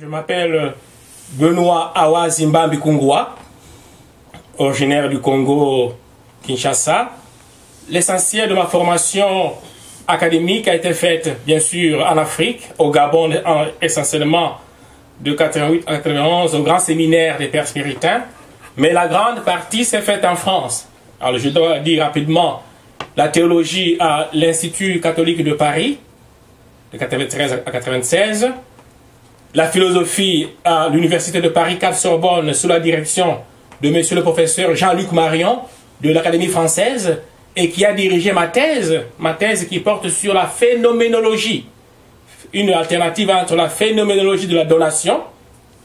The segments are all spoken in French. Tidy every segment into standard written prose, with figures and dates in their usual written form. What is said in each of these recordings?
Je m'appelle Benoît Awa Zimbambi Kungwa, originaire du Congo, Kinshasa. L'essentiel de ma formation académique a été faite, bien sûr, en Afrique, au Gabon, essentiellement de 88 à 91, au grand séminaire des Pères Spiritains. Mais la grande partie s'est faite en France. Alors, je dois dire rapidement la théologie à l'Institut catholique de Paris, de 93 à 96. La philosophie à l'Université de Paris 4 Sorbonne sous la direction de monsieur le professeur Jean-Luc Marion de l'Académie française et qui a dirigé ma thèse qui porte sur la phénoménologie, une alternative entre la phénoménologie de la donation,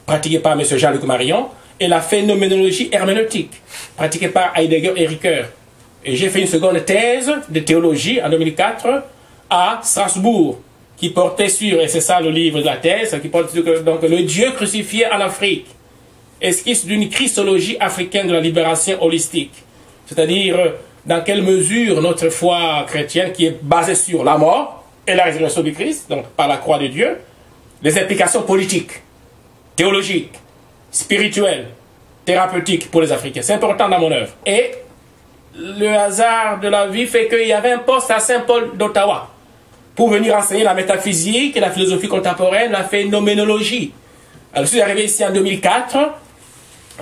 pratiquée par monsieur Jean-Luc Marion, et la phénoménologie herméneutique, pratiquée par Heidegger et Ricoeur. Et j'ai fait une seconde thèse de théologie en 2004 à Strasbourg, qui portait sur, et c'est ça le livre de la thèse, qui porte sur donc, le Dieu crucifié en Afrique, esquisse d'une christologie africaine de la libération holistique. C'est-à-dire, dans quelle mesure notre foi chrétienne, qui est basée sur la mort et la résurrection du Christ, donc par la croix de Dieu, les implications politiques, théologiques, spirituelles, thérapeutiques pour les Africains. C'est important dans mon œuvre. Et le hasard de la vie fait qu'il y avait un poste à Saint-Paul d'Ottawa pour venir enseigner la métaphysique et la philosophie contemporaine, la phénoménologie. Alors, je suis arrivé ici en 2004.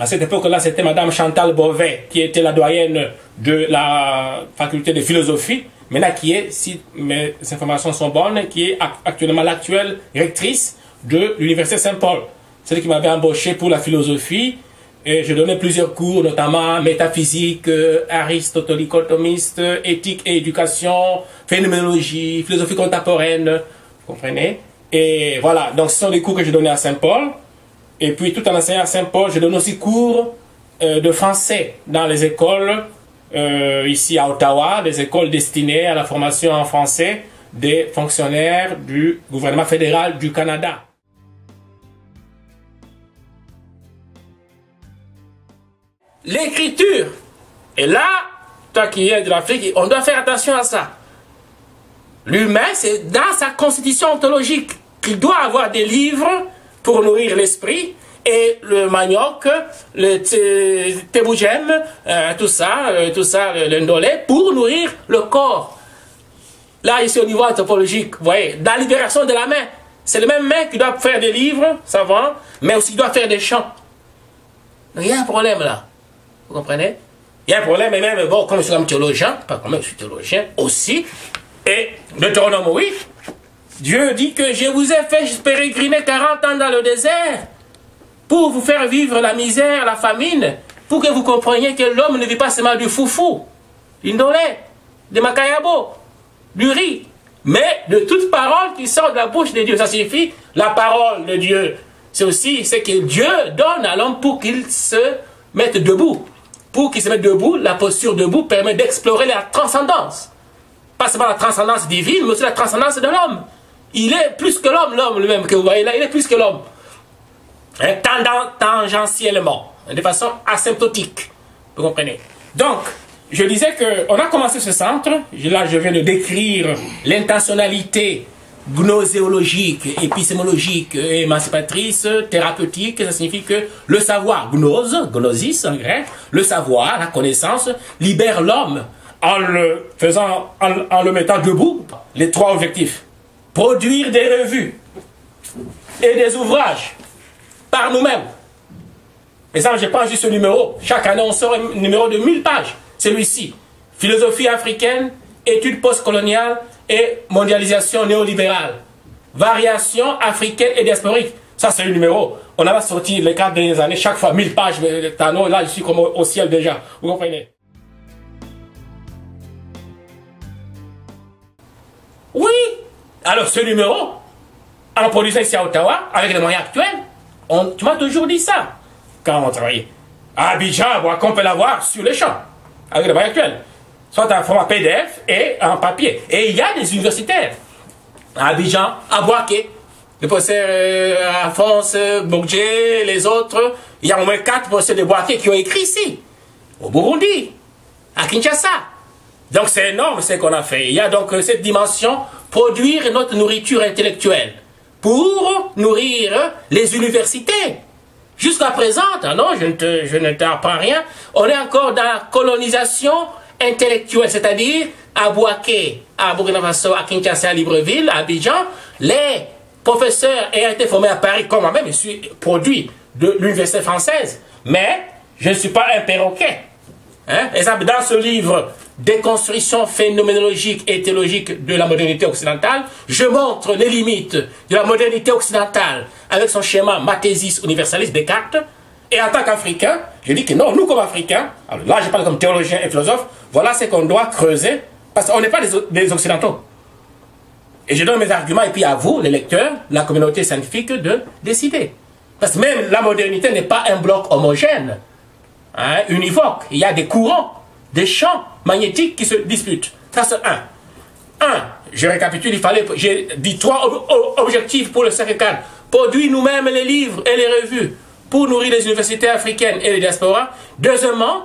À cette époque-là, c'était Madame Chantal Beauvais, qui était la doyenne de la faculté de philosophie, maintenant qui est, si mes informations sont bonnes, qui est actuellement l'actuelle rectrice de l'Université Saint-Paul. Celle qui m'avait embauché pour la philosophie. Et je donnais plusieurs cours, notamment métaphysique, aristotelicotomiste, éthique et éducation, phénoménologie, philosophie contemporaine, vous comprenez? Et voilà, donc ce sont des cours que je donnais à Saint-Paul. Et puis tout en enseignant à Saint-Paul, je donne aussi cours de français dans les écoles, ici à Ottawa, des écoles destinées à la formation en français des fonctionnaires du gouvernement fédéral du Canada. L'écriture. Et là, toi qui es de l'Afrique, on doit faire attention à ça. L'humain, c'est dans sa constitution ontologique qu'il doit avoir des livres pour nourrir l'esprit, et le manioc, le tebougem, tout ça, le ndolé, pour nourrir le corps. Là, ici au niveau anthropologique, vous voyez, dans la libération de la main, c'est le même main qui doit faire des livres savants, mais aussi qui doit faire des chants. Donc, il y a un problème là. Vous comprenez? Il y a un problème, et même, bon, comme je suis un théologien, pas comme je suis théologien aussi, et Deutéronome 8, Dieu dit que je vous ai fait pérégriner 40 ans dans le désert pour vous faire vivre la misère, la famine, pour que vous compreniez que l'homme ne vit pas seulement du foufou, du ndolé, du makayabo, du riz, mais de toute parole qui sort de la bouche de Dieu. Ça signifie la parole de Dieu. C'est aussi ce que Dieu donne à l'homme pour qu'il se mette debout. Pour qu'il se mette debout, la posture debout permet d'explorer la transcendance. Pas seulement la transcendance divine, mais aussi la transcendance de l'homme. Il est plus que l'homme, l'homme lui-même que vous voyez là, il est plus que l'homme. Hein, tangentiellement, de façon asymptotique. Vous comprenez? Donc, je disais qu'on a commencé ce centre, là je viens de décrire l'intentionnalité gnoséologique, épistémologique, émancipatrice, thérapeutique. Ça signifie que le savoir, gnosis en grec, le savoir, la connaissance, libère l'homme en le mettant debout. Les trois objectifs: produire des revues et des ouvrages par nous-mêmes. Et ça, je prends juste ce numéro. Chaque année, on sort un numéro de 1000 pages. Celui-ci, philosophie africaine, études postcoloniales et mondialisation néolibérale. Variation africaine et diasporique. Ça, c'est le numéro. On a sorti les 4 dernières années, chaque fois 1000 pages de Tano. Là, je suis comme au ciel déjà. Vous comprenez? Oui. Alors, ce numéro, en produisant ici à Ottawa, avec les moyens actuels, tu m'as toujours dit ça quand on travaillait. À Abidjan, on peut l'avoir sur les champs, avec les moyens actuels. Soit en format PDF et en papier. Et il y a des universitaires à Abidjan, à Bouaké, le professeur Alphonse Bourgé, les autres. Il y a au moins 4 professeurs de Bouaké qui ont écrit ici, au Burundi, à Kinshasa. Donc c'est énorme ce qu'on a fait. Il y a donc cette dimension, produire notre nourriture intellectuelle. pour nourrir les universités. Jusqu'à présent, non, je ne t'apprends rien, on est encore dans la colonisation intellectuelle, c'est-à-dire à Bouaké, à Burkina Faso, à Kinshasa, à Libreville, à Abidjan, les professeurs ayant été formés à Paris, comme moi-même, je suis produit de l'université française, mais je ne suis pas un perroquet. Hein? Exemple, dans ce livre, Déconstruction phénoménologique et théologique de la modernité occidentale, je montre les limites de la modernité occidentale avec son schéma mathésiste universaliste Descartes. Et en tant qu'Africain, je dis que non, nous comme Africains, alors là je parle comme théologien et philosophe, voilà ce qu'on doit creuser, parce qu'on n'est pas des Occidentaux. Et je donne mes arguments, et puis à vous, les lecteurs, la communauté scientifique, de décider. Parce que même la modernité n'est pas un bloc homogène, hein, univoque. Il y a des courants, des champs magnétiques qui se disputent. Ça c'est un. Je récapitule, j'ai dit 3 objectifs pour le cercle cadre. Produire nous-mêmes les livres et les revues pour nourrir les universités africaines et les diasporas. Deuxièmement,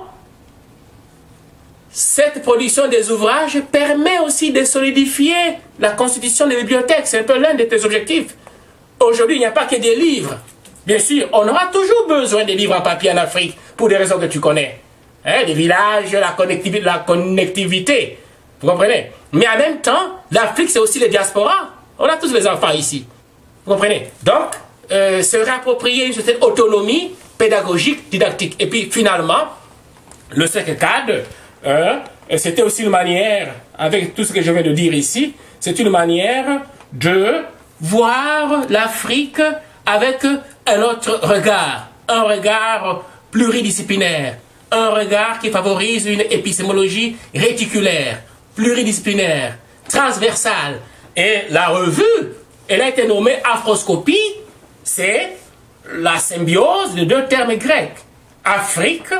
cette production des ouvrages permet aussi de solidifier la constitution des bibliothèques. C'est un peu l'un de tes objectifs. Aujourd'hui, il n'y a pas que des livres. Bien sûr, on aura toujours besoin des livres en papier en Afrique, pour des raisons que tu connais. Hein, des villages, la connectivité. Vous comprenez? Mais en même temps, l'Afrique, c'est aussi les diasporas. On a tous les enfants ici. Vous comprenez? Donc, se réapproprier une certaine autonomie pédagogique, didactique. Et puis, finalement, le cercle cadre, c'était aussi une manière, avec tout ce que je viens de dire ici, c'est une manière de voir l'Afrique avec un autre regard. Un regard pluridisciplinaire. Un regard qui favorise une épistémologie réticulaire, pluridisciplinaire, transversale. Et la revue, elle a été nommée Afroscopie, c'est la symbiose de 2 termes grecs. Afrique,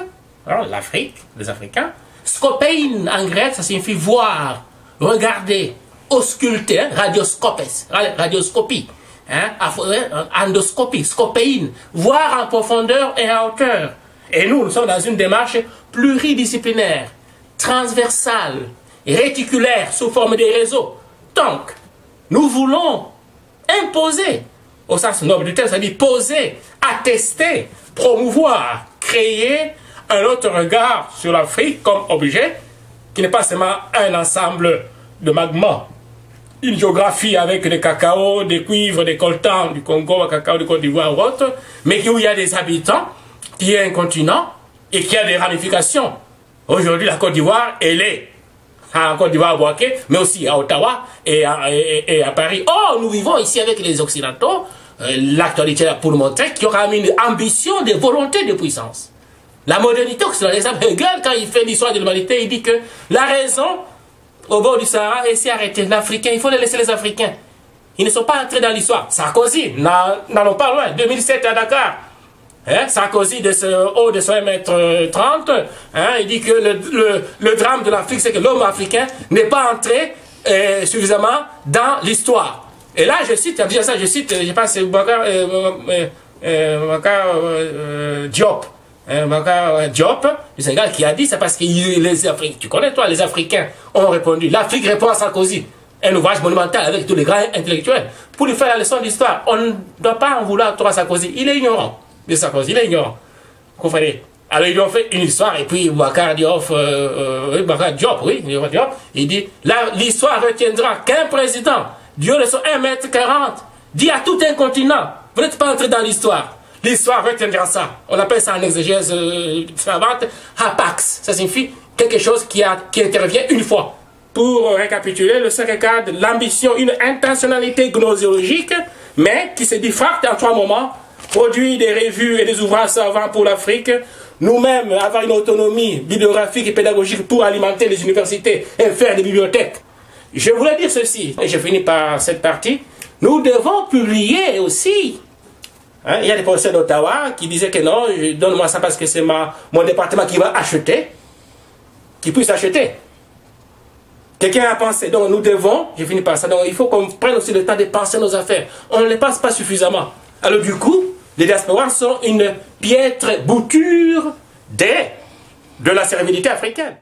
l'Afrique, les Africains. Scopein en grec, ça signifie voir, regarder, ausculter, radioscopie, hein, endoscopie, scopein, voir en profondeur et en hauteur. Et nous sommes dans une démarche pluridisciplinaire, transversale, réticulaire, sous forme de réseaux. Donc, nous voulons imposer, au sens noble du terme, c'est-à-dire poser, attester, promouvoir, créer un autre regard sur l'Afrique comme objet, qui n'est pas seulement un ensemble de magma, une géographie avec des cacao, des cuivres, des coltans, du Congo, du cacao, du Côte d'Ivoire ou autre, mais où il y a des habitants, qui est un continent et qui a des ramifications. Aujourd'hui, la Côte d'Ivoire, elle est en Côte d'Ivoire à Bouaké, mais aussi à Ottawa et à Paris. Oh, nous vivons ici avec les Occidentaux, l'actualité pour nous montrer qu'il y aura une ambition de volonté de puissance. La modernité occidentale, Hegel, quand il fait l'histoire de l'humanité, il dit que la raison, au bord du Sahara, est s'y arrêter. L'Africain, il faut laisser les Africains. Ils ne sont pas entrés dans l'histoire. Sarkozy, n'allons pas loin, 2007 à Dakar. Hein, Sarkozy, de ce haut de 1,30 m, hein, il dit que le drame de l'Afrique, c'est que l'homme africain n'est pas entré suffisamment dans l'histoire. Et là, je cite, je pense, c'est Bakar Diop. Bakar Diop, du Sénégal, qui a dit, c'est parce que les Africains, tu connais toi, les Africains ont répondu. L'Afrique répond à Sarkozy. Un ouvrage monumental avec tous les grands intellectuels. Pour lui faire la leçon d'histoire, on ne doit pas en vouloir trop à Sarkozy. Il est ignorant. De Sarkozy, il est ignorant. Vous comprenez? Alors ils lui ont fait une histoire, et puis Bakar Diop, il dit, l'histoire retiendra qu'un président, du haut de son 1,40 m, dit à tout un continent, vous n'êtes pas entré dans l'histoire. L'histoire retiendra ça. On appelle ça en exégèse savante, hapax. Ça signifie quelque chose qui intervient une fois. Pour récapituler, le cercle cadre, l'ambition, une intentionnalité gnoséologique, mais qui se diffracte en 3 moments. Produire des revues et des ouvrages savants pour l'Afrique, nous-mêmes avoir une autonomie bibliographique et pédagogique pour alimenter les universités et faire des bibliothèques. Je voulais dire ceci, et je finis par cette partie, nous devons publier aussi. Hein, il y a des professeurs d'Ottawa qui disaient que non, donne-moi ça parce que c'est mon département qui va acheter, qui puisse acheter. Quelqu'un a pensé, donc nous devons, je finis par ça, donc il faut qu'on prenne aussi le temps de penser nos affaires. On ne les pense pas suffisamment. Alors du coup, les diasporas sont une piètre bouture de la servilité africaine.